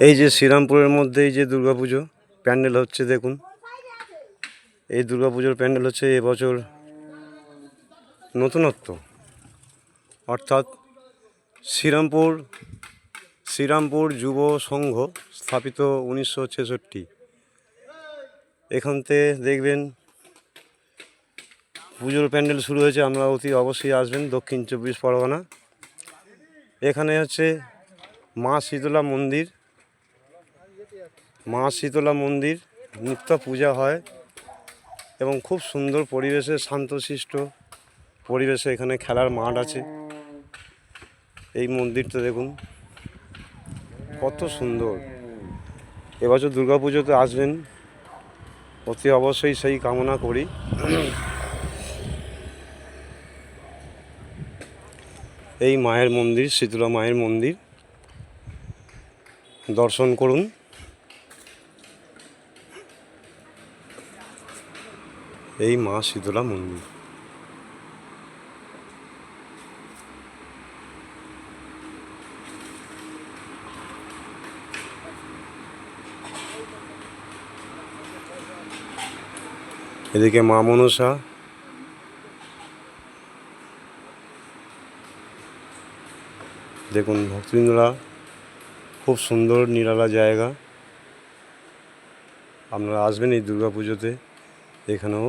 এই যে শ্রীরামপুরের মধ্যে এই যে দুর্গাপুজো প্যান্ডেল হচ্ছে, দেখুন এই দুর্গাপুজোর প্যান্ডেল হচ্ছে এবছর নতুনত্ব, অর্থাৎ শ্রীরামপুর যুব সংঘ স্থাপিত 1966। এখান থেকে দেখবেন পুজোর প্যান্ডেল শুরু হয়েছে। আমরা অতি অবশ্যই আসবেন দক্ষিণ 24 পরগনা। এখানে হচ্ছে মা শীতলা মন্দির নিত্য পূজা হয় এবং খুব সুন্দর পরিবেশে, শান্তশিষ্ট পরিবেশে এখানে খেলার মাঠ আছে। এই মন্দিরটা দেখুন কত সুন্দর। এবছর দুর্গাপুজোতে আসবেন, অতি অবশ্যই সেই কামনা করি। এই মায়ের মন্দির, শীতলা মায়ের মন্দির দর্শন করুন। এই মা শীতলা মন্দির। এদিকে মা মনসা, দেখুন ভক্তবৃন্দরা, খুব সুন্দর নিরালা জায়গা। আপনারা আসবেন এই দুর্গাপুজোতে, এখানেও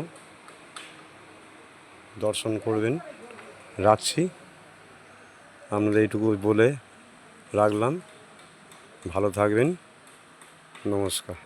দর্শন করবেন। রাখছি, আপনাদের এইটুকু বলে রাখলাম। ভালো থাকবেন, নমস্কার।